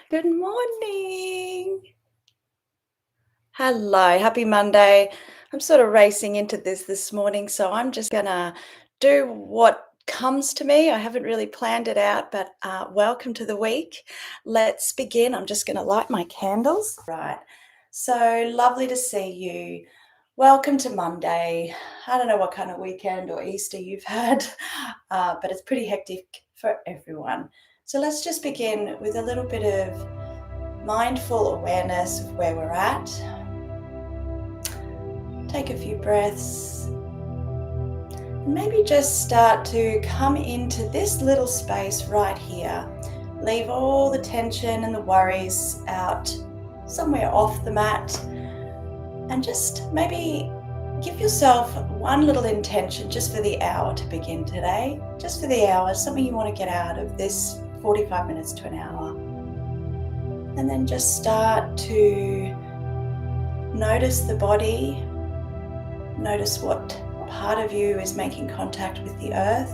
Good morning. Hello, happy Monday. I'm sort of racing into this morning, so I'm just gonna do what comes to me. I haven't really planned it out, but welcome to the week. Let's begin. I'm just gonna light my candles. Right. So lovely to see you. Welcome to Monday. I don't know what kind of weekend or Easter you've had, but it's pretty hectic for everyone. So let's just begin with a little bit of mindful awareness of where we're at. Take a few breaths and maybe just start to come into this little space right here. Leave all the tension and the worries out somewhere off the mat and just maybe give yourself one little intention just for the hour to begin today. Just for the hour, something you want to get out of this 45 minutes to an hour. And then just start to notice the body. Notice what part of you is making contact with the earth.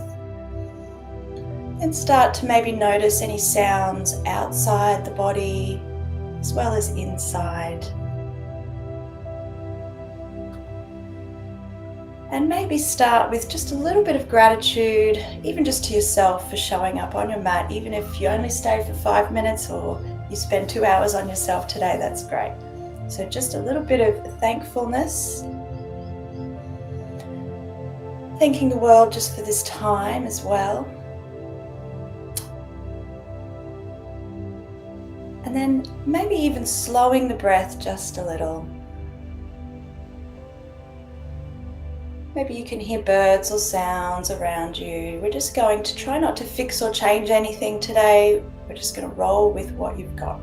And start to maybe notice any sounds outside the body as well as inside. And maybe start with just a little bit of gratitude, even just to yourself for showing up on your mat. Even if you only stay for 5 minutes or you spend 2 hours on yourself today, that's great. So just a little bit of thankfulness. Thanking the world just for this time as well. And then maybe even slowing the breath just a little. Maybe you can hear birds or sounds around you. We're just going to try not to fix or change anything today. We're just going to roll with what you've got.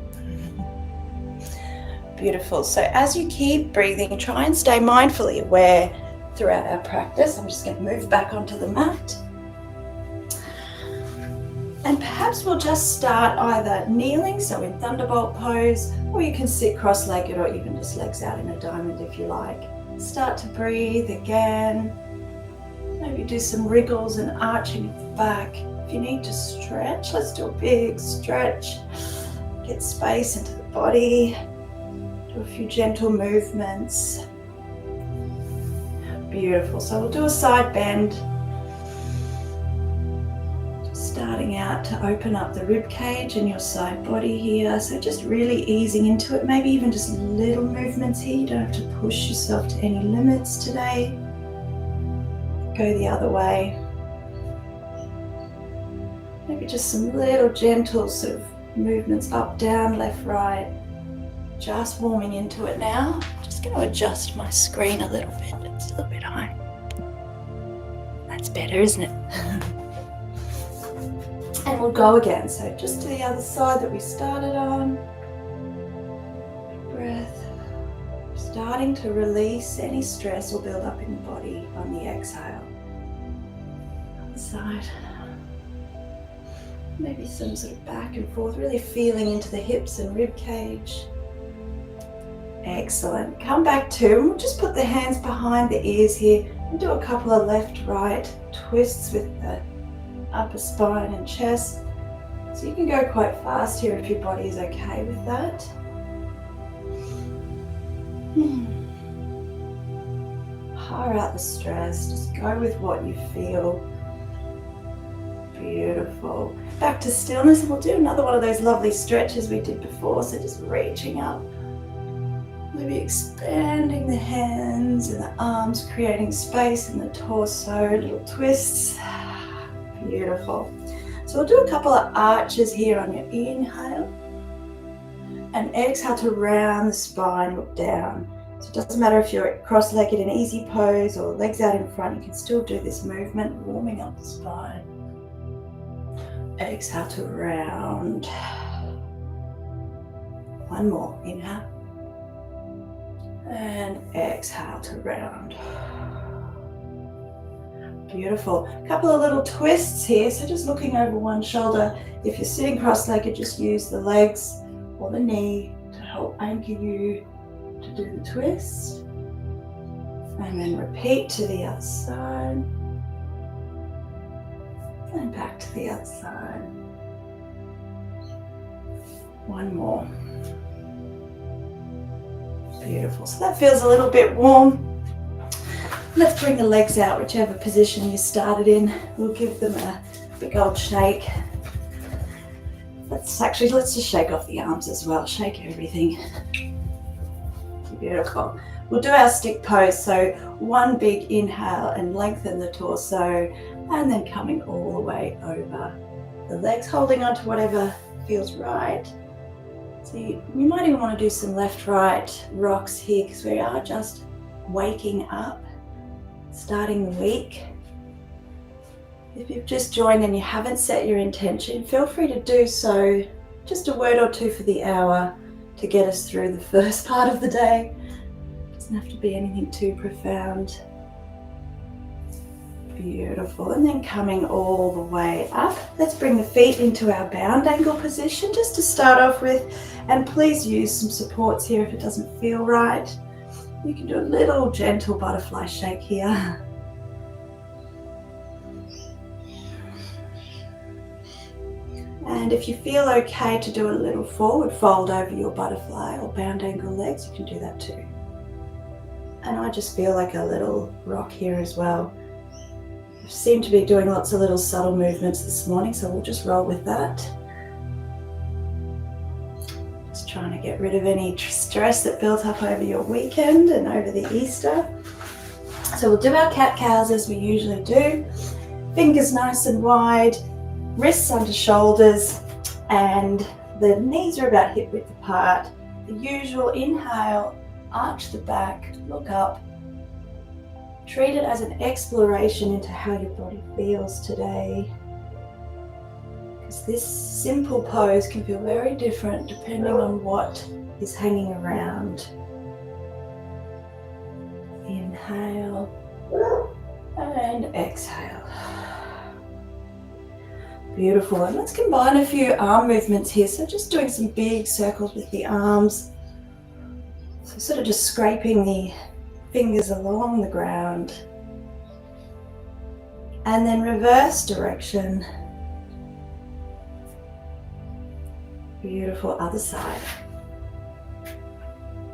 Beautiful. So as you keep breathing, try and stay mindfully aware throughout our practice. I'm just going to move back onto the mat. And perhaps we'll just start either kneeling, so in thunderbolt pose, or you can sit cross-legged or even just legs out in a diamond if you like. Start to breathe again. Maybe do some wriggles and arching of the back. If you need to stretch, let's do a big stretch. Get space into the body. Do a few gentle movements. Beautiful. So we'll do a side bend. Starting out to open up the rib cage and your side body here. So just really easing into it. Maybe even just little movements here. You don't have to push yourself to any limits today. Go the other way. Maybe just some little gentle sort of movements up, down, left, right. Just warming into it now. Just going to adjust my screen a little bit. It's a little bit high. That's better, isn't it? And we'll go again. So just to the other side that we started on. Breath. Starting to release any stress or build up in the body on the exhale. Other side. Maybe some sort of back and forth, really feeling into the hips and rib cage. Excellent. Come back to, and we'll just put the hands behind the ears here and do a couple of left-right twists with the upper spine and chest. So you can go quite fast here if your body is okay with that. Hire out the stress, just go with what you feel. Beautiful. Back to stillness, and we'll do another one of those lovely stretches we did before. So just reaching up, maybe expanding the hands and the arms, creating space in the torso, little twists. Beautiful. So we'll do a couple of arches here on your inhale. And exhale to round the spine, look down. So it doesn't matter if you're cross-legged in easy pose or legs out in front, you can still do this movement, warming up the spine. Exhale to round. One more, inhale. And exhale to round. Beautiful. A couple of little twists here. So just looking over one shoulder. If you're sitting cross-legged, just use the legs or the knee to help anchor you to do the twist. And then repeat to the other side. And back to the other side. One more. Beautiful. So that feels a little bit warm. Let's bring the legs out, whichever position you started in. We'll give them a big old shake. Let's just shake off the arms as well. Shake everything. Beautiful. We'll do our stick pose. So one big inhale and lengthen the torso, and then coming all the way over the legs, holding on to whatever feels right. So you might even want to do some left-right rocks here, because we are just waking up, starting the week. If you've just joined and you haven't set your intention, feel free to do so. Just a word or two for the hour to get us through the first part of the day. It doesn't have to be anything too profound. Beautiful. And then coming all the way up, let's bring the feet into our bound angle position just to start off with. And please use some supports here if it doesn't feel right. You can do a little gentle butterfly shake here. And if you feel okay to do a little forward fold over your butterfly or bound angle legs, you can do that too. And I just feel like a little rock here as well. I seem to be doing lots of little subtle movements this morning, so we'll just roll with that. Just trying to get rid of any stress that built up over your weekend and over the Easter. So we'll do our cat-cows as we usually do. Fingers nice and wide, wrists under shoulders, and the knees are about hip width apart. The usual inhale, arch the back, look up. Treat it as an exploration into how your body feels today. Because this simple pose can feel very different depending on what is hanging around. Inhale and exhale. Beautiful. And let's combine a few arm movements here. So just doing some big circles with the arms. So sort of just scraping the fingers along the ground. And then reverse direction. Beautiful. Other side.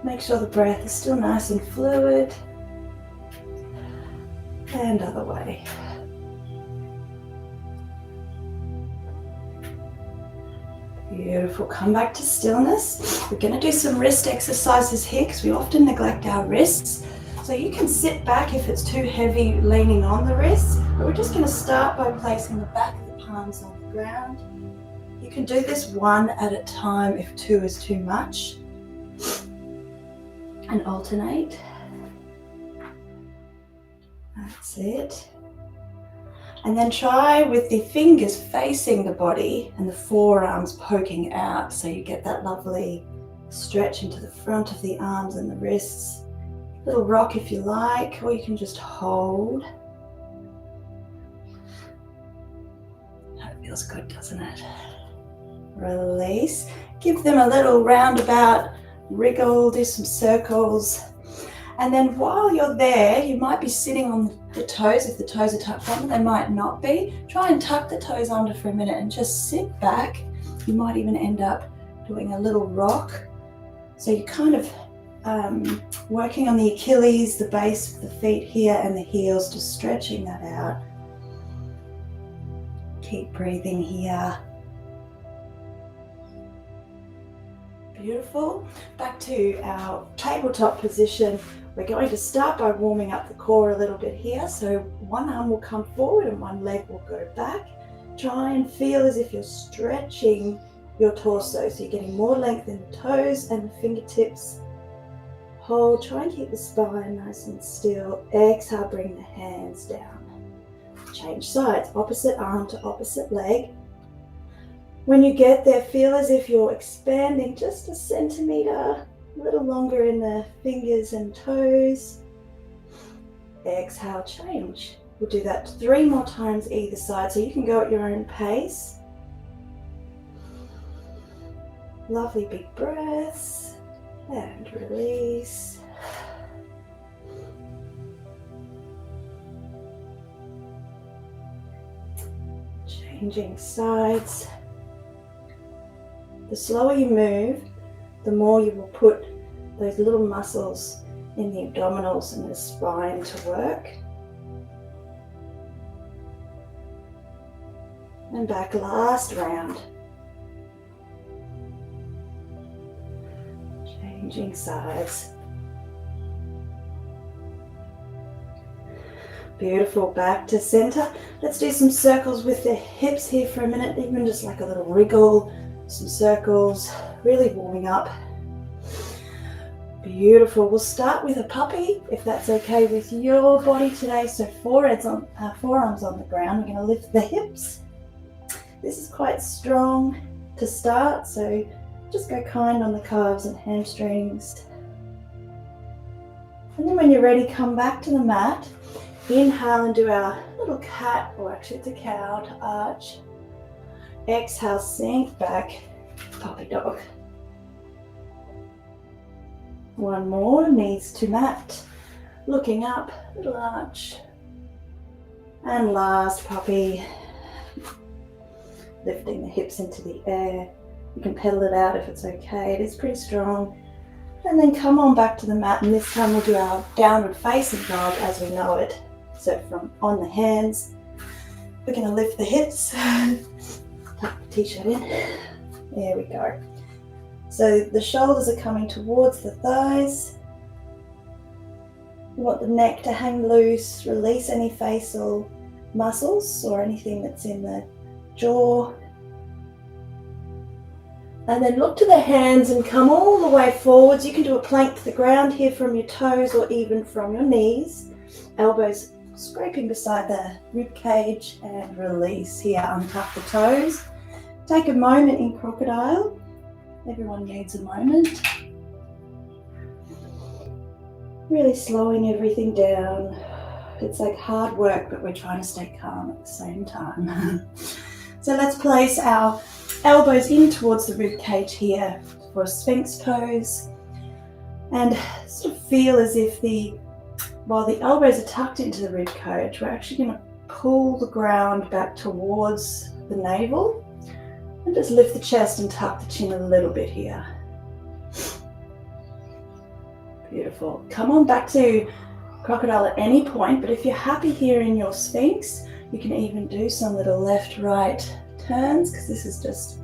Make sure the breath is still nice and fluid. And other way. Beautiful. Come back to stillness. We're going to do some wrist exercises here because we often neglect our wrists. So you can sit back if it's too heavy leaning on the wrists, but we're just going to start by placing the back of the palms on the ground. You can do this one at a time if two is too much. And alternate. That's it. And then try with the fingers facing the body and the forearms poking out, so you get that lovely stretch into the front of the arms and the wrists. Little rock if you like, or you can just hold. That feels good, doesn't it? Release. Give them a little roundabout wriggle, do some circles. And then while you're there, you might be sitting on the toes. If the toes are tucked under, they might not be. Try and tuck the toes under for a minute and just sit back. You might even end up doing a little rock. So you're kind of working on the Achilles, the base of the feet here, and the heels, just stretching that out. Keep breathing here. Beautiful. Back to our tabletop position. We're going to start by warming up the core a little bit here. So one arm will come forward and one leg will go back. Try and feel as if you're stretching your torso. So you're getting more length in the toes and the fingertips. Hold. Try and keep the spine nice and still. Exhale, bring the hands down. Change sides. Opposite arm to opposite leg. When you get there, feel as if you're expanding just a centimeter, a little longer in the fingers and toes. Exhale, change. We'll do that 3 more times either side, so you can go at your own pace. Lovely big breaths, and release. Changing sides. The slower you move, the more you will put those little muscles in the abdominals and the spine to work. And back, last round. Changing sides. Beautiful, back to center. Let's do some circles with the hips here for a minute, even just like a little wriggle, some circles, really warming up. Beautiful. We'll start with a puppy, if that's okay with your body today. So forearms on the ground. We're going to lift the hips. This is quite strong to start, so just go kind on the calves and hamstrings. And then when you're ready, come back to the mat. Inhale and do our little cat, or actually it's a cow, to arch. Exhale, sink back, puppy dog. One more, knees to mat, looking up, little arch. And last, puppy. Lifting the hips into the air. You can pedal it out if it's okay, it is pretty strong. And then come on back to the mat, and this time we'll do our downward facing dog as we know it. So from on the hands, we're going to lift the hips, tuck the t-shirt in, there we go. So the shoulders are coming towards the thighs. You want the neck to hang loose, release any facial muscles or anything that's in the jaw. And then look to the hands and come all the way forwards. You can do a plank to the ground here from your toes or even from your knees. Elbows scraping beside the rib cage, and release here, untuck the toes. Take a moment in crocodile. Everyone needs a moment. Really slowing everything down. It's like hard work, but we're trying to stay calm at the same time. So let's place our elbows in towards the rib cage here for a sphinx pose, and sort of feel as if while the elbows are tucked into the rib cage, we're actually going to pull the ground back towards the navel and just lift the chest and tuck the chin a little bit here. Beautiful. Come on back to crocodile at any point, but if you're happy here in your sphinx, you can even do some little left-right turns, because this is just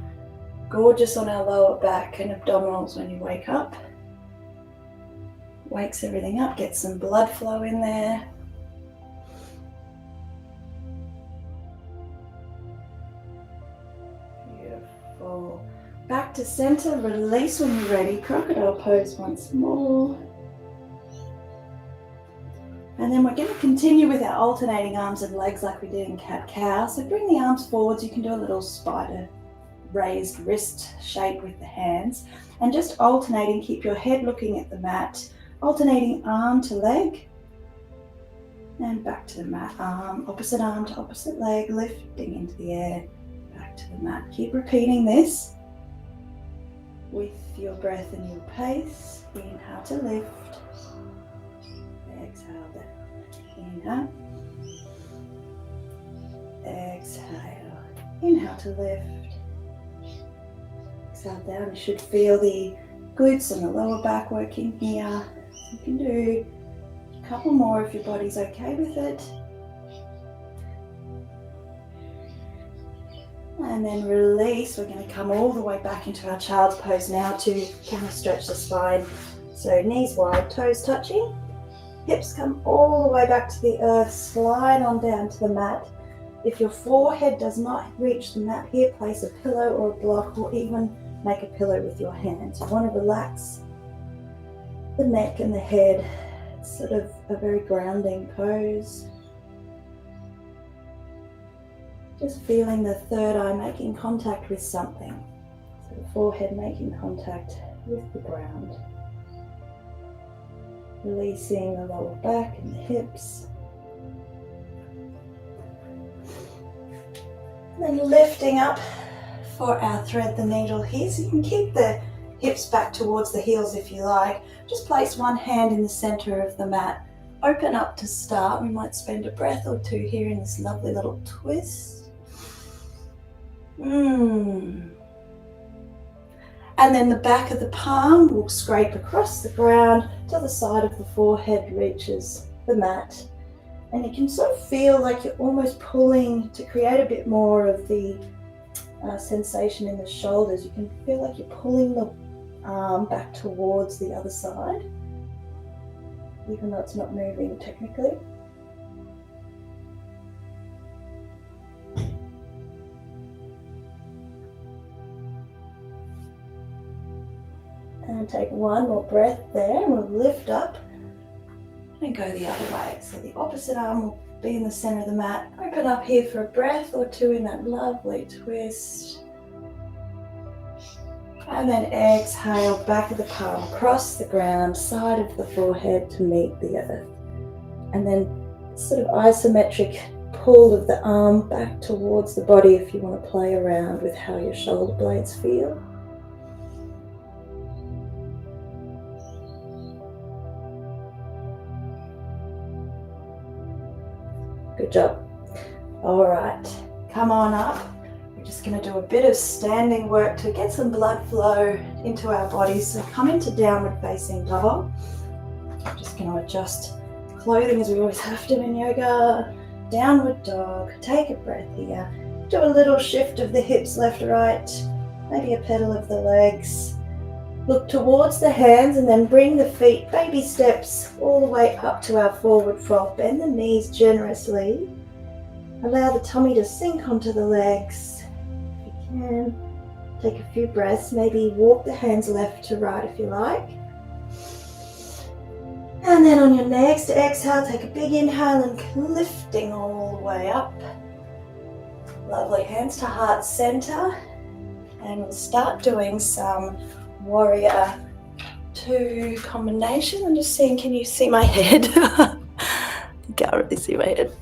gorgeous on our lower back and abdominals when you wake up. Wakes everything up, gets some blood flow in there. Beautiful. Back to center, release when you're ready. Crocodile pose once more. And then we're going to continue with our alternating arms and legs like we did in cat-cow. So bring the arms forwards. You can do a little spider raised wrist shape with the hands. And just alternating, keep your head looking at the mat. Alternating arm to leg. And back to the mat. Opposite arm to opposite leg, lifting into the air. Back to the mat. Keep repeating this with your breath and your pace. Inhale to lift. Exhale down. Inhale. Exhale. Inhale to lift. Exhale down. You should feel the glutes and the lower back working here. You can do a couple more if your body's okay with it. And then release. We're going to come all the way back into our child's pose now to kind of stretch the spine. So knees wide, toes touching. Hips come all the way back to the earth, slide on down to the mat. If your forehead does not reach the mat here, place a pillow or a block, or even make a pillow with your hands. You want to relax the neck and the head. It's sort of a very grounding pose. Just feeling the third eye making contact with something. So the forehead making contact with the ground. Releasing the lower back and the hips. And then lifting up for our thread the needle here. So you can keep the hips back towards the heels if you like. Just place one hand in the center of the mat. Open up to start. We might spend a breath or two here in this lovely little twist. And then the back of the palm will scrape across the ground till the side of the forehead reaches the mat. And you can sort of feel like you're almost pulling to create a bit more of the sensation in the shoulders. You can feel like you're pulling the arm back towards the other side, even though it's not moving technically. And take one more breath there, and we'll lift up and go the other way. So the opposite arm will be in the center of the mat. Open up here for a breath or two in that lovely twist. And then exhale, back of the palm across the ground, side of the forehead to meet the earth. And then sort of isometric pull of the arm back towards the body if you want to play around with how your shoulder blades feel. Good job. All right, come on up. We're just going to do a bit of standing work to get some blood flow into our bodies. So come into downward facing dog. I'm just going to adjust clothing as we always have to in yoga. Downward dog. Take a breath here. Do a little shift of the hips left to right. Maybe a pedal of the legs. Look towards the hands and then bring the feet, baby steps, all the way up to our forward fold. Bend the knees generously. Allow the tummy to sink onto the legs. If you can, take a few breaths. Maybe walk the hands left to right if you like. And then on your next exhale, take a big inhale and lifting all the way up. Lovely, hands to heart center. And we'll start doing some warrior 2 combination. I'm just seeing, can you see my head? You can't really see my head.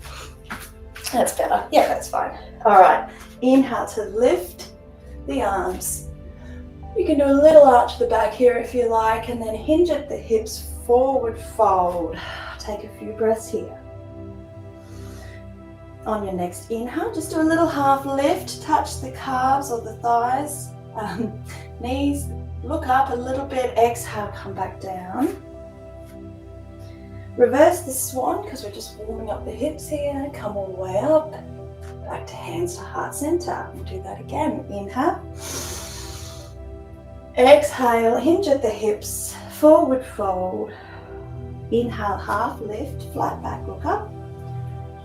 That's better. Yeah, that's fine. All right. Inhale to lift the arms. You can do a little arch to the back here if you like, and then hinge at the hips, forward fold. Take a few breaths here. On your next inhale, just do a little half lift. Touch the calves or the thighs, knees. Look up a little bit, exhale, come back down. Reverse the swan because we're just warming up the hips here. Come all the way up, back to hands to heart center. We'll do that again. Inhale. Exhale, hinge at the hips, forward fold. Inhale, half lift, flat back, look up.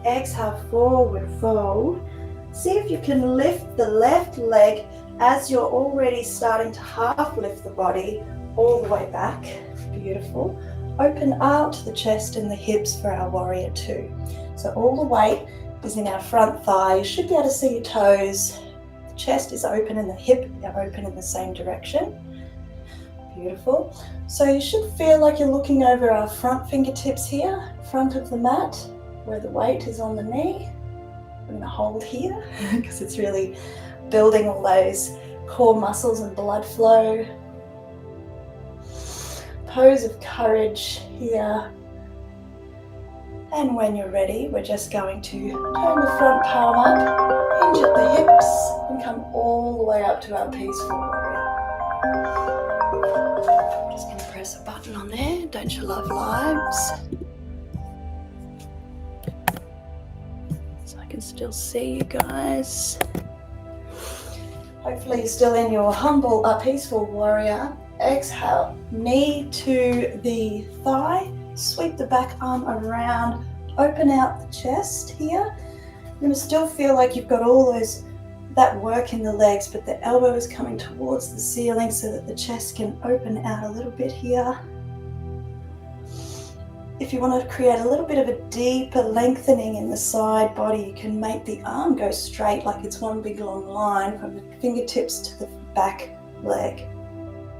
Exhale, forward fold. See if you can lift the left leg as you're already starting to half lift the body all the way back. Beautiful. Open out the chest and the hips for our warrior 2. So all the weight is in our front thigh. You should be able to see your toes. The chest is open and the hip are open in the same direction. Beautiful. So you should feel like you're looking over our front fingertips here, front of the mat, where the weight is on the knee. I'm going to hold here because it's really building all those core muscles and blood flow. Pose of courage here. And when you're ready, we're just going to turn the front palm up, hinge at the hips, and come all the way up to our peaceful warrior. Just going to press a button on there. Don't you love lives? So I can still see you guys. Hopefully you're still in your humble, peaceful warrior. Exhale, knee to the thigh, sweep the back arm around, open out the chest here. You're going to still feel like you've got all that work in the legs, but the elbow is coming towards the ceiling so that the chest can open out a little bit here. If you want to create a little bit of a deeper lengthening in the side body, you can make the arm go straight like it's one big long line from the fingertips to the back leg,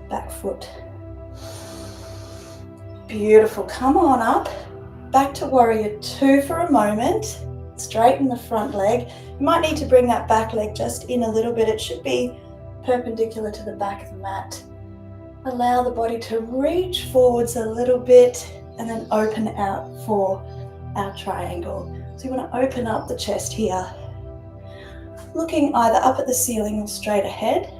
back foot. Beautiful. Come on up, back to warrior 2 for a moment. Straighten the front leg. You might need to bring that back leg just in a little bit. It should be perpendicular to the back of the mat. Allow the body to reach forwards a little bit and then open out for our triangle. So you want to open up the chest here, looking either up at the ceiling or straight ahead.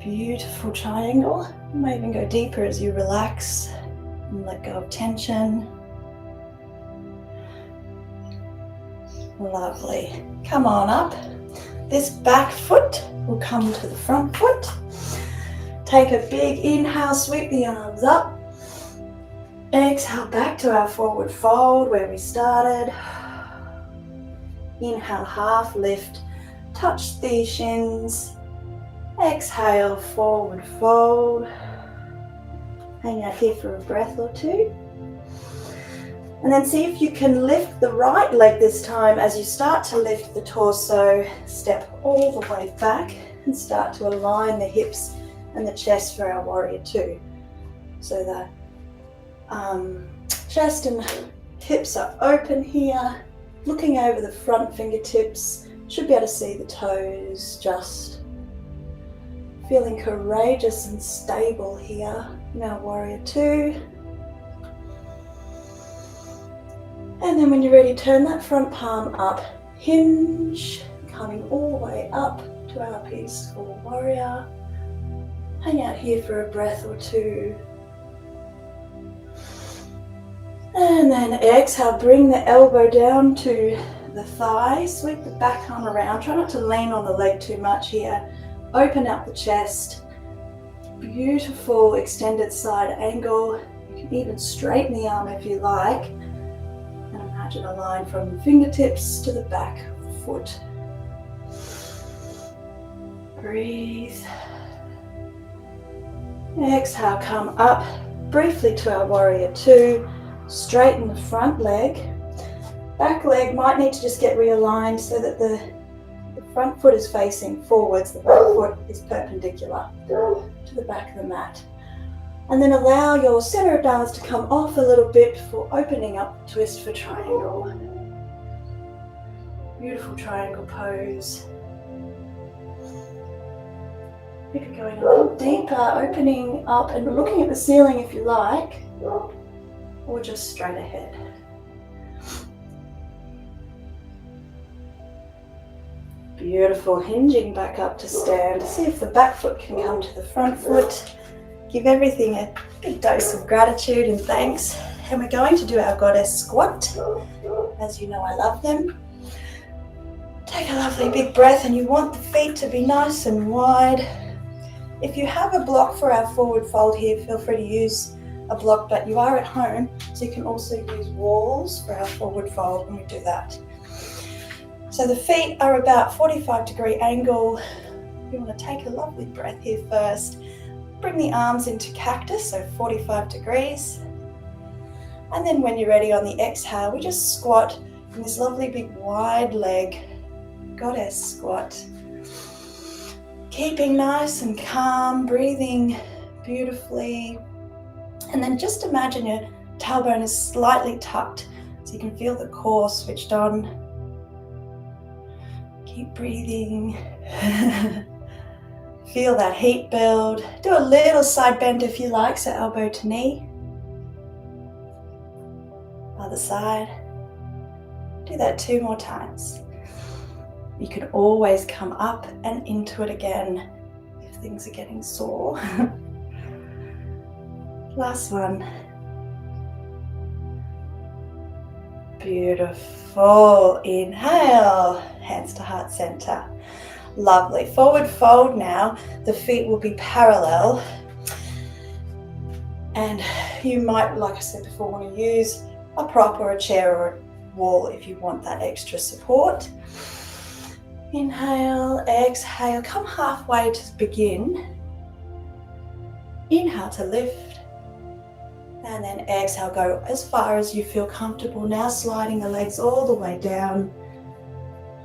Beautiful triangle. You might even go deeper as you relax and let go of tension. Lovely. Come on up. This back foot will come to the front foot. Take a big inhale, sweep the arms up. Exhale back to our forward fold where we started. Inhale, half lift, touch the shins. Exhale, forward fold. Hang out here for a breath or two. And then see if you can lift the right leg this time. As you start to lift the torso, step all the way back and start to align the hips and the chest for our warrior two. So the chest and hips are open here, looking over the front fingertips. Should be able to see the toes, just feeling courageous and stable here in our warrior two. And then when you're ready, turn that front palm up, hinge, coming all the way up to our peaceful warrior. Hang out here for a breath or two. And then exhale, bring the elbow down to the thigh, sweep the back arm around. Try not to lean on the leg too much here. Open up the chest. Beautiful extended side angle. You can even straighten the arm if you like. And imagine a line from the fingertips to the back of the foot. Breathe. Exhale, come up briefly to our warrior two. Straighten the front leg. Back leg might need to just get realigned so that the front foot is facing forwards, the back foot is perpendicular to the back of the mat. And then allow your center of balance to come off a little bit before opening up, twist for triangle. Beautiful triangle pose. Maybe going a little deeper, opening up and looking at the ceiling if you like, or just straight ahead. Beautiful, hinging back up to stand. See if the back foot can come to the front foot. Give everything a big dose of gratitude and thanks. And we're going to do our goddess squat. As you know, I love them. Take a lovely big breath, and you want the feet to be nice and wide. If you have a block for our forward fold here, feel free to use a block, but you are at home, so you can also use walls for our forward fold when we do that. So the feet are about 45-degree angle. You want to take a lovely breath here first. Bring the arms into cactus, so 45 degrees. And then when you're ready on the exhale, we just squat in this lovely big wide leg, goddess squat. Keeping nice and calm, breathing beautifully. And then just imagine your tailbone is slightly tucked so you can feel the core switched on. Keep breathing. Feel that heat build. Do a little side bend if you like, so elbow to knee. Other side. Do that 2 more times. You can always come up and into it again if things are getting sore. Last one. Beautiful. Inhale, hands to heart center. Lovely. Forward fold now. The feet will be parallel. And you might, like I said before, want to use a prop or a chair or a wall if you want that extra support. Inhale, exhale. Come halfway to begin. Inhale to lift. And then exhale, go as far as you feel comfortable. Now sliding the legs all the way down.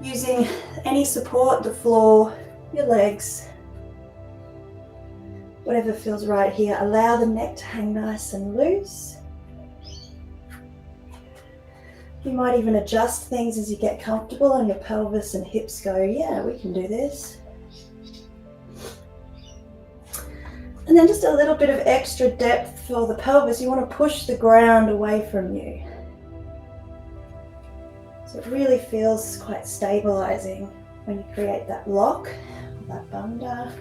Using any support, the floor, your legs. Whatever feels right here. Allow the neck to hang nice and loose. You might even adjust things as you get comfortable and your pelvis and hips go, yeah, we can do this. And then just a little bit of extra depth for the pelvis. You want to push the ground away from you. So it really feels quite stabilizing when you create that lock, that bandha.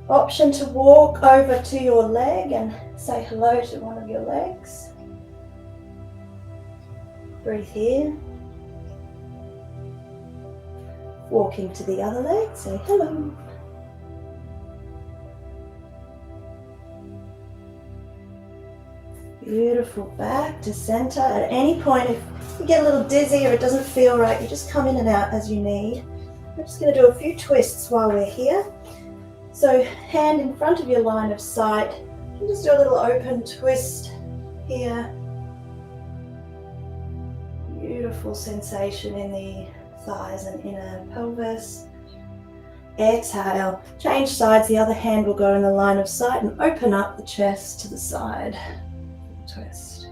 Option to walk over to your leg and say hello to one of your legs. Breathe here. Walking to the other leg, say hello. Beautiful, back to center. At any point, if you get a little dizzy or it doesn't feel right, you just come in and out as you need. We're just going to do a few twists while we're here. So hand in front of your line of sight. You just do a little open twist here. Beautiful sensation in the thighs and inner pelvis. Exhale, change sides. The other hand will go in the line of sight and open up the chest to the side. Twist.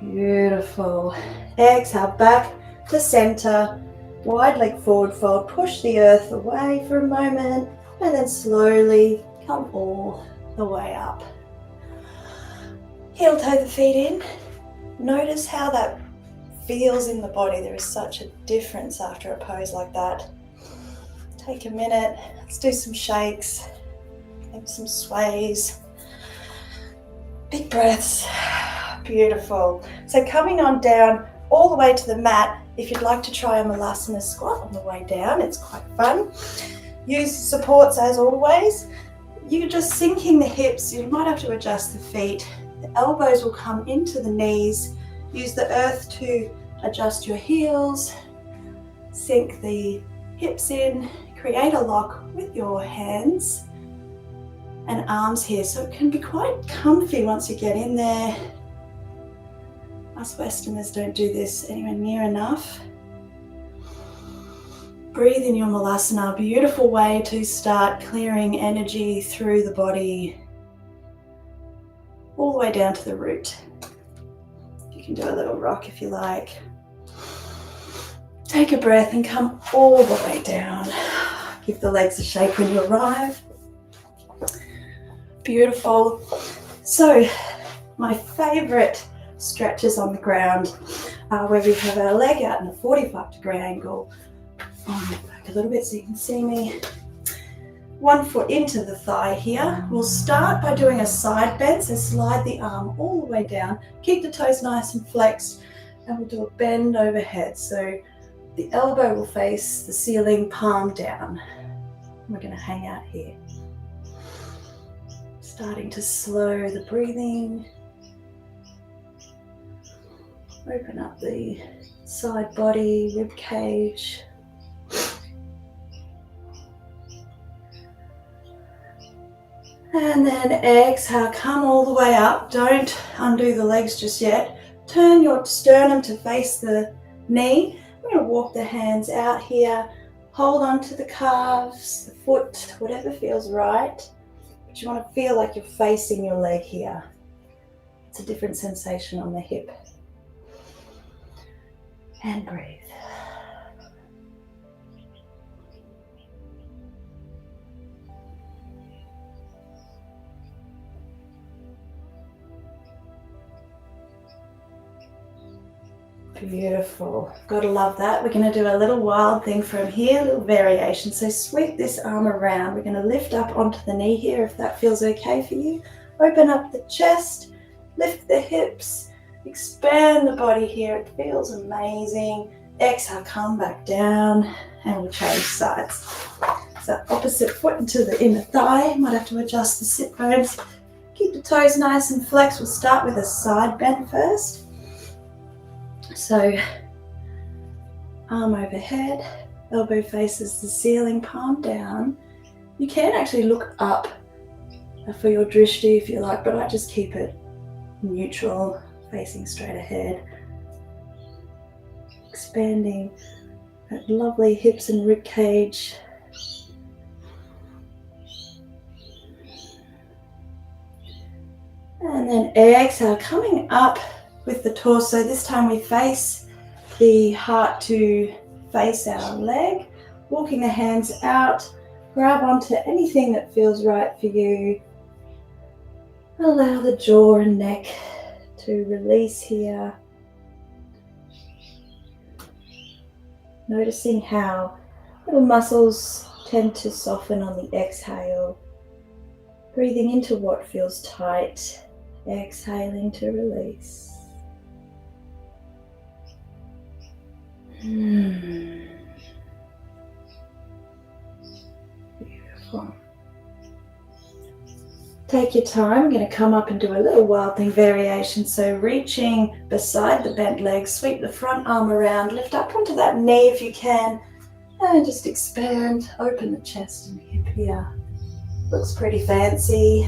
Beautiful. Exhale, back to center. Wide leg forward fold. Push the earth away for a moment and then slowly come all the way up. Heel toe the feet in. Notice how that feels in the body. There is such a difference after a pose like that. Take a minute. Let's do some shakes. Maybe some sways. Big breaths. Beautiful. So coming on down all the way to the mat. If you'd like to try a Malasana squat on the way down, it's quite fun. Use supports as always. You're just sinking the hips. You might have to adjust the feet. The elbows will come into the knees. Use the earth to adjust your heels. Sink the hips in. Create a lock with your hands and arms here. So it can be quite comfy once you get in there. Us Westerners don't do this anywhere near enough. Breathe in your Malasana, a beautiful way to start clearing energy through the body all the way down to the root. You can do a little rock if you like. Take a breath and come all the way down. Give the legs a shake when you arrive. Beautiful. So, my favorite stretches on the ground are where we have our leg out in a 45-degree angle. Back a little bit so you can see me. One foot into the thigh here. We'll start by doing a side bend, so slide the arm all the way down. Keep the toes nice and flexed, and we'll do a bend overhead. So the elbow will face the ceiling, palm down. We're going to hang out here. Starting to slow the breathing. Open up the side body, rib cage. And then exhale, come all the way up. Don't undo the legs just yet. Turn your sternum to face the knee. We're going to walk the hands out here. Hold on to the calves, the foot, whatever feels right. But you want to feel like you're facing your leg here. It's a different sensation on the hip. And breathe. Beautiful. Gotta love that. We're going to do a little wild thing from here, a little variation. So sweep this arm around. We're going to lift up onto the knee here if that feels okay for you. Open up the chest, lift the hips, expand the body here. It feels amazing. Exhale, come back down, and we'll change sides. So opposite foot into the inner thigh. Might have to adjust the sit bones. Keep the toes nice and flexed. We'll start with a side bend first. So arm overhead, elbow faces the ceiling, palm down. You can actually look up for your drishti if you like, but I just keep it neutral, facing straight ahead. Expanding that lovely hips and rib cage. And then exhale, coming up with the torso. This time we face the heart to face our leg. Walking the hands out, grab onto anything that feels right for you. Allow the jaw and neck to release here. Noticing how little muscles tend to soften on the exhale. Breathing into what feels tight, exhaling to release. Beautiful. Take your time. I'm going to come up and do a little wild thing variation. So reaching beside the bent leg, sweep the front arm around, lift up onto that knee if you can, and just expand, open the chest and hip here. Looks pretty fancy.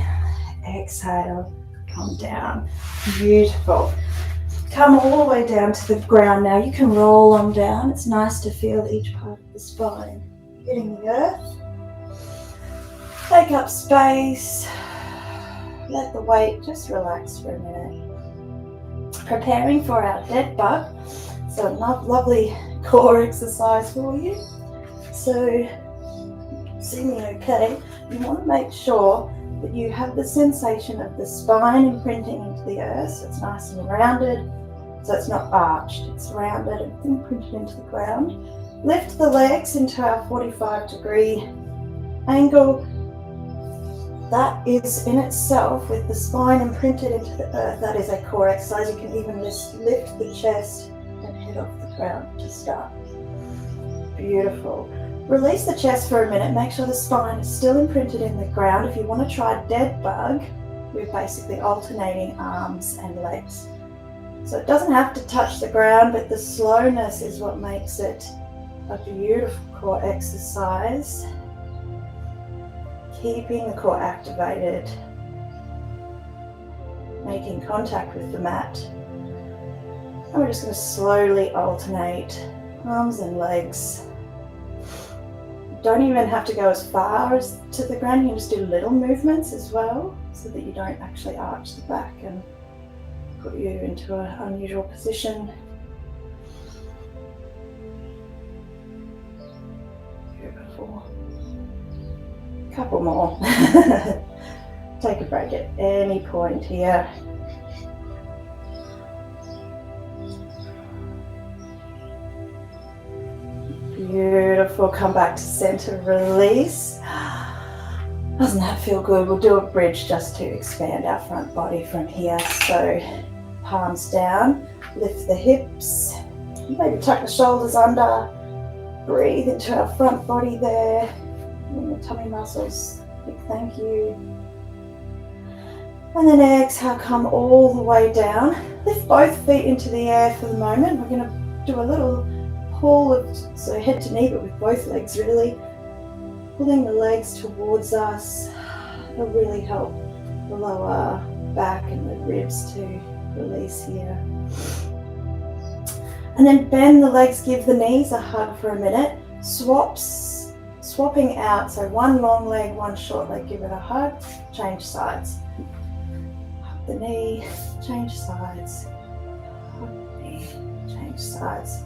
Exhale, come down. Beautiful. Come all the way down to the ground now. You can roll on down. It's nice to feel each part of the spine hitting the earth. Take up space. Let the weight just relax for a minute. Preparing for our dead bug. So a lovely core exercise for you. So, see me okay? You want to make sure that you have the sensation of the spine imprinting into the earth. So it's nice and rounded. So it's not arched. It's rounded and imprinted into the ground. Lift the legs into our 45-degree angle. That is in itself, with the spine imprinted into the earth, that is a core exercise. You can even lift the chest and head off the ground to start. Beautiful. Release the chest for a minute. Make sure the spine is still imprinted in the ground. If you want to try dead bug, we're basically alternating arms and legs. So it doesn't have to touch the ground, but the slowness is what makes it a beautiful core exercise. Keeping the core activated, making contact with the mat. And we're just going to slowly alternate arms and legs. Don't even have to go as far as to the ground. You can just do little movements as well, so that you don't actually arch the back and put you into an unusual position. Beautiful. Couple more. Take a break at any point here. Beautiful. Come back to center, release. Doesn't that feel good? We'll do a bridge just to expand our front body from here. So palms down, lift the hips, maybe tuck the shoulders under, breathe into our front body there. And the tummy muscles, big thank you. And then exhale, come all the way down. Lift both feet into the air for the moment. We're going to do a little pull of, so head to knee, but with both legs really. Pulling the legs towards us. It'll really help the lower back and the ribs to release here. And then bend the legs, give the knees a hug for a minute. Swapping out, so one long leg, one short leg, give it a hug, change sides. Hug the knee, change sides. Hug the knee, change sides.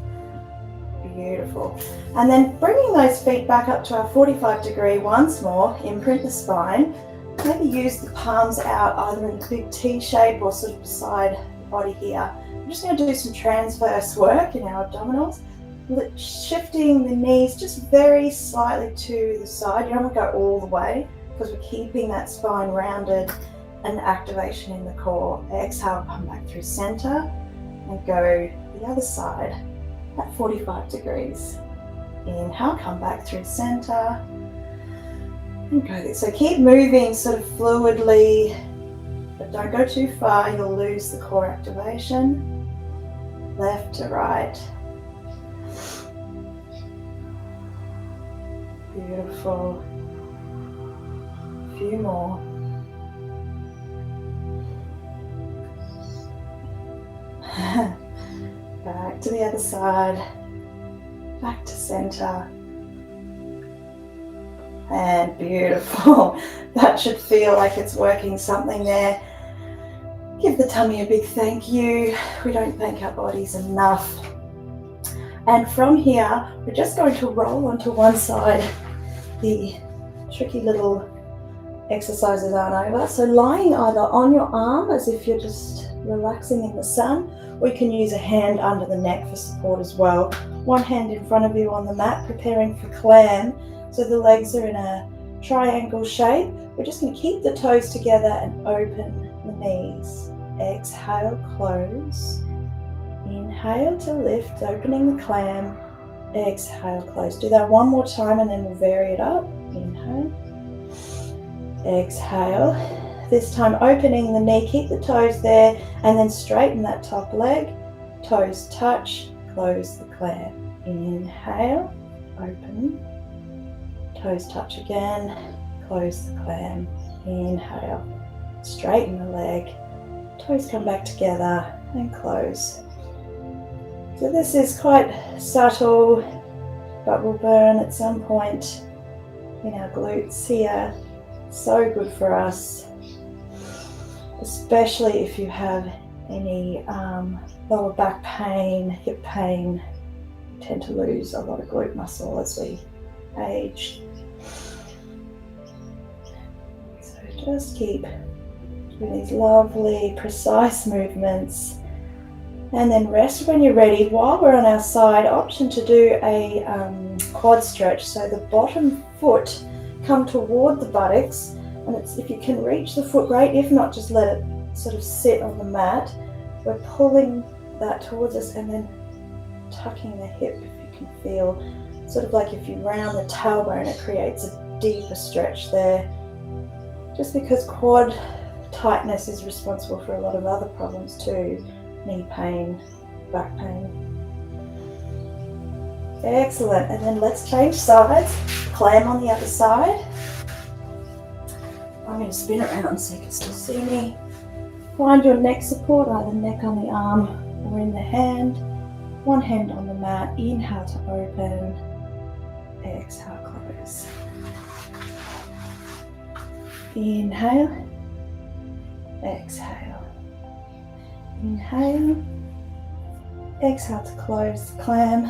Beautiful. And then bringing those feet back up to our 45-degree once more, imprint the spine. Maybe use the palms out either in a big T shape or sort of beside the body here. I'm just going to do some transverse work in our abdominals. Shifting the knees just very slightly to the side. You don't want to go all the way because we're keeping that spine rounded and activation in the core. Exhale, come back through center and go the other side at 45 degrees. Inhale, come back through center and go there. So keep moving sort of fluidly, but don't go too far. You'll lose the core activation. Left to right. Beautiful. A few more. Back to the other side. Back to center. And beautiful. That should feel like it's working something there. Give the tummy a big thank you. We don't thank our bodies enough. And from here, we're just going to roll onto one side. The tricky little exercises aren't over. So lying either on your arm as if you're just relaxing in the sun, or you can use a hand under the neck for support as well. One hand in front of you on the mat, preparing for clam. So the legs are in a triangle shape. We're just going to keep the toes together and open the knees. Exhale, close. Inhale to lift, opening the clam. Exhale, close. Do that one more time and then we'll vary it up. Inhale. Exhale. This time opening the knee, keep the toes there and then straighten that top leg. Toes touch, close the clam. Inhale, open. Toes touch again, close the clam. Inhale, straighten the leg. Toes come back together and close. So this is quite subtle, but will burn at some point in our glutes here. So good for us, especially if you have any lower back pain, hip pain. We tend to lose a lot of glute muscle as we age. So just keep doing these lovely, precise movements. And then rest when you're ready. While we're on our side, option to do a quad stretch. So the bottom foot come toward the buttocks, and it's, if you can reach the foot, great. If not, just let it sort of sit on the mat. We're pulling that towards us and then tucking the hip, if you can feel, sort of like if you round the tailbone, it creates a deeper stretch there. Just because quad tightness is responsible for a lot of other problems too. Knee pain, back pain. Excellent. And then let's change sides. Clam on the other side. I'm going to spin around so you can still see me. Find your neck support, either neck on the arm or in the hand. One hand on the mat. Inhale to open. Exhale, close. Inhale. Exhale. Inhale, exhale to close the clam,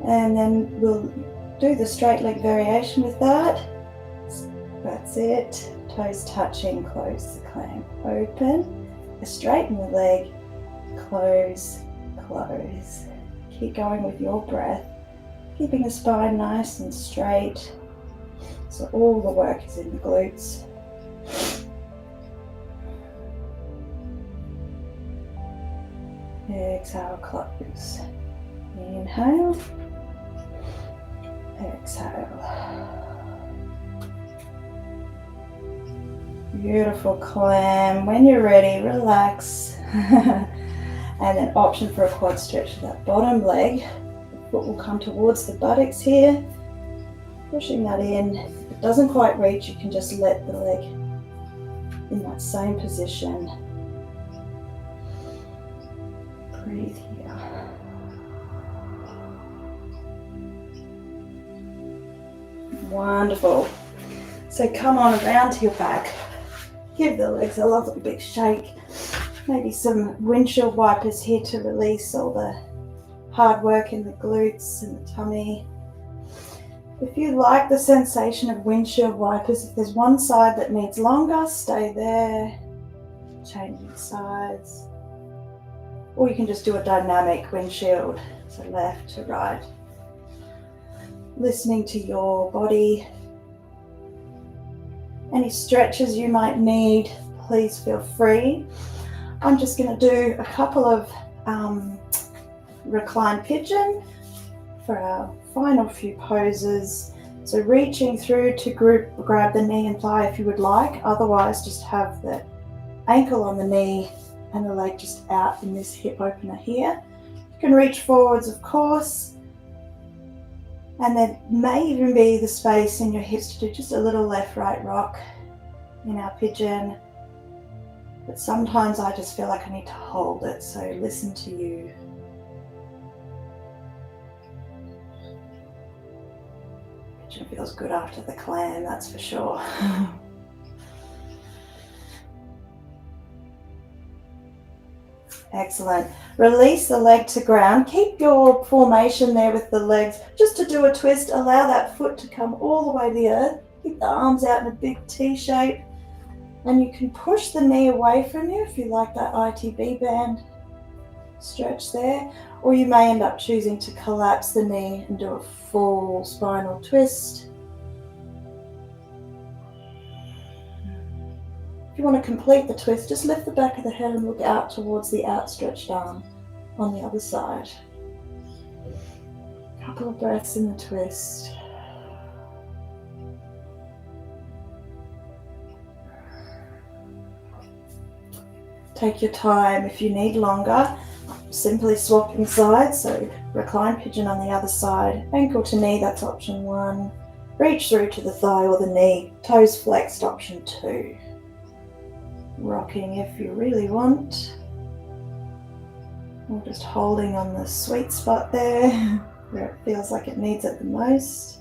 and then we'll do the straight leg variation with that. That's it, toes touching, close the clam, open, straighten the leg, close, close. Keep going with your breath, keeping the spine nice and straight, so all the work is in the glutes. Exhale, close. Inhale. Exhale. Beautiful clam. When you're ready, relax. And then option for a quad stretch for that bottom leg. The foot will come towards the buttocks here. Pushing that in. If it doesn't quite reach, you can just let the leg in that same position. Breathe here. Wonderful. So come on around to your back. Give the legs a lovely big shake. Maybe some windshield wipers here to release all the hard work in the glutes and the tummy. If you like the sensation of windshield wipers, if there's one side that needs longer, stay there. Changing sides. Or you can just do a dynamic windshield, so left to right. Listening to your body. Any stretches you might need, please feel free. I'm just going to do a couple of recline pigeon for our final few poses. So reaching through to grab the knee and thigh if you would like. Otherwise, just have the ankle on the knee and the leg just out in this hip opener here. You can reach forwards, of course, and there may even be the space in your hips to do just a little left-right rock in our pigeon. But sometimes I just feel like I need to hold it, so listen to you. Pigeon feels good after the clam, that's for sure. Excellent. Release the leg to ground. Keep your formation there with the legs. Just to do a twist, allow that foot to come all the way to the earth. Keep the arms out in a big T shape. And you can push the knee away from you if you like that ITB band stretch there. Or you may end up choosing to collapse the knee and do a full spinal twist. If you want to complete the twist, just lift the back of the head and look out towards the outstretched arm on the other side. A couple of breaths in the twist. Take your time. If you need longer, simply swapping sides. So recline pigeon on the other side, ankle to knee, that's option 1. Reach through to the thigh or the knee, toes flexed, option 2. Rocking if you really want. Or just holding on the sweet spot there, where it feels like it needs it the most.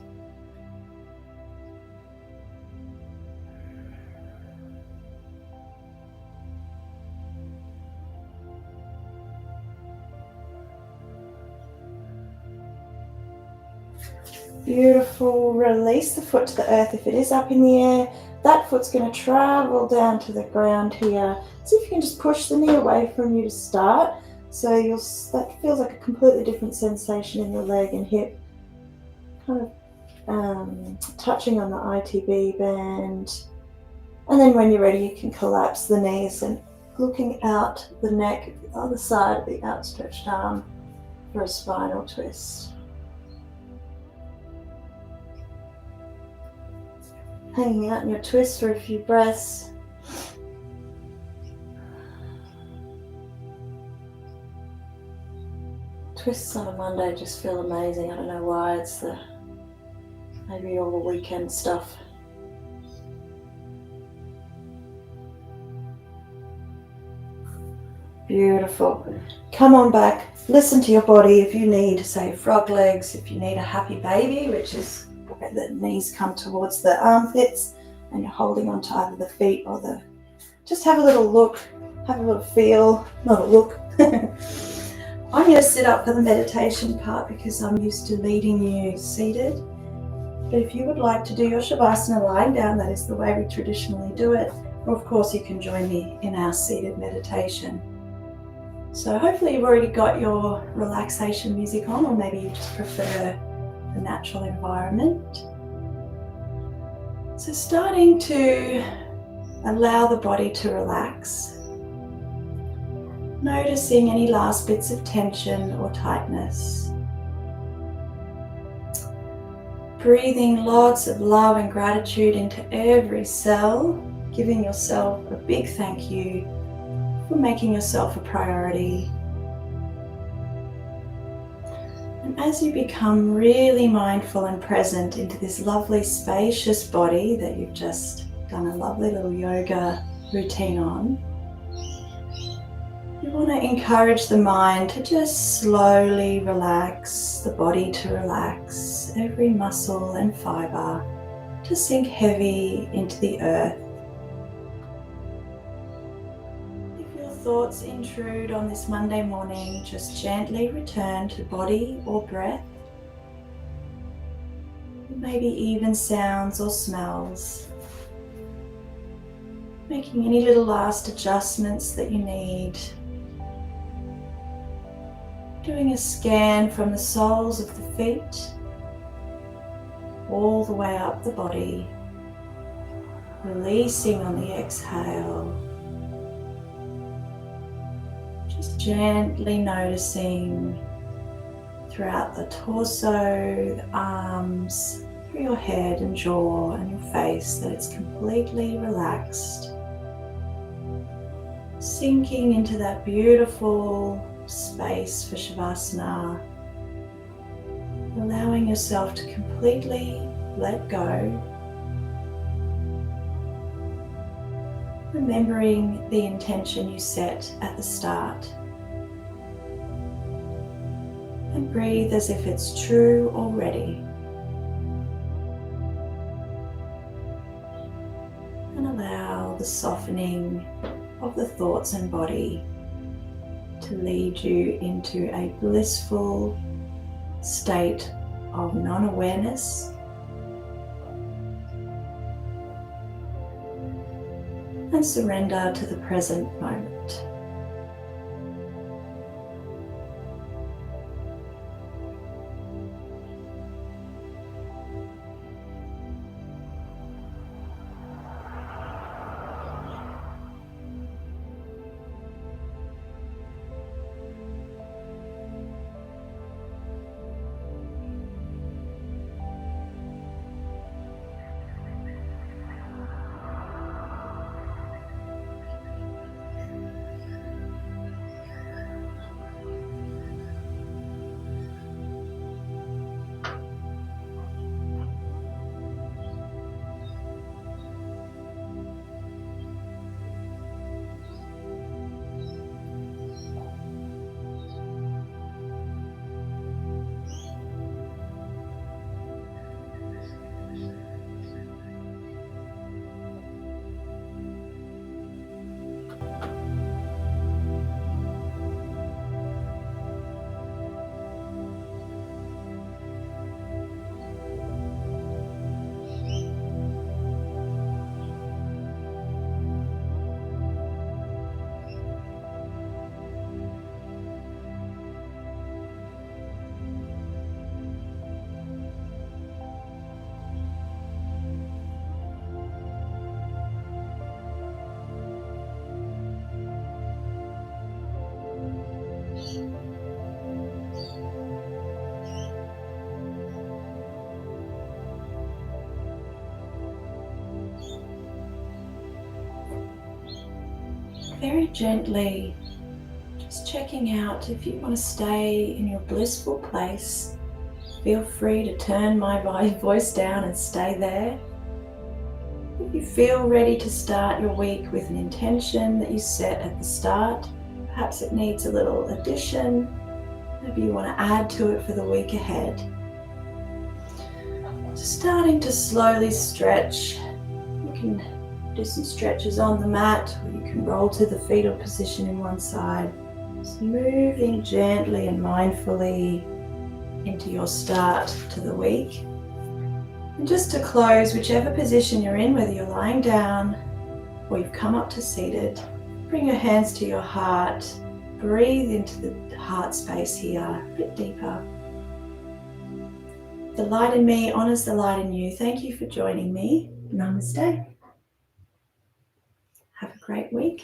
Beautiful. Release the foot to the earth if it is up in the air. That foot's going to travel down to the ground here. See if you can just push the knee away from you to start. So that feels like a completely different sensation in your leg and hip. Kind of touching on the ITB band. And then when you're ready, you can collapse the knees and looking out the neck, the other side of the outstretched arm for a spinal twist. Hanging out in your twist for a few breaths. Twists on a Monday just feel amazing. I don't know why. It's maybe all the weekend stuff. Beautiful. Come on back. Listen to your body. If you need, say, frog legs, if you need a happy baby, which is where the knees come towards the armpits and you're holding on to either the feet or just have a little look, have a little feel, not a look. I'm going to sit up for the meditation part because I'm used to leading you seated. But if you would like to do your Shavasana lying down, that is the way we traditionally do it. Or of course you can join me in our seated meditation. So hopefully you've already got your relaxation music on, or maybe you just prefer the natural environment. So starting to allow the body to relax. Noticing any last bits of tension or tightness. Breathing lots of love and gratitude into every cell, giving yourself a big thank you for making yourself a priority. And as you become really mindful and present into this lovely spacious body that you've just done a lovely little yoga routine on, you want to encourage the mind to just slowly relax, the body to relax, every muscle and fiber to sink heavy into the earth. If your thoughts intrude on this Monday morning, just gently return to body or breath, maybe even sounds or smells, making any little last adjustments that you need. Doing a scan from the soles of the feet all the way up the body, releasing on the exhale. Just gently noticing throughout the torso, the arms, through your head and jaw and your face that it's completely relaxed. Sinking into that beautiful space for Shavasana, allowing yourself to completely let go, remembering the intention you set at the start, and breathe as if it's true already, and allow the softening of the thoughts and body to lead you into a blissful state of non-awareness and surrender to the present moment. Very gently, just checking out if you want to stay in your blissful place. Feel free to turn my voice down and stay there. If you feel ready to start your week with an intention that you set at the start, perhaps it needs a little addition. Maybe you want to add to it for the week ahead. Starting to slowly stretch. You can do some stretches on the mat, or you can roll to the fetal position in one side. Just moving gently and mindfully into your start to the week. And just to close, whichever position you're in, whether you're lying down or you've come up to seated, bring your hands to your heart. Breathe into the heart space here, a bit deeper. The light in me honors the light in you. Thank you for joining me. Namaste. Have a great week.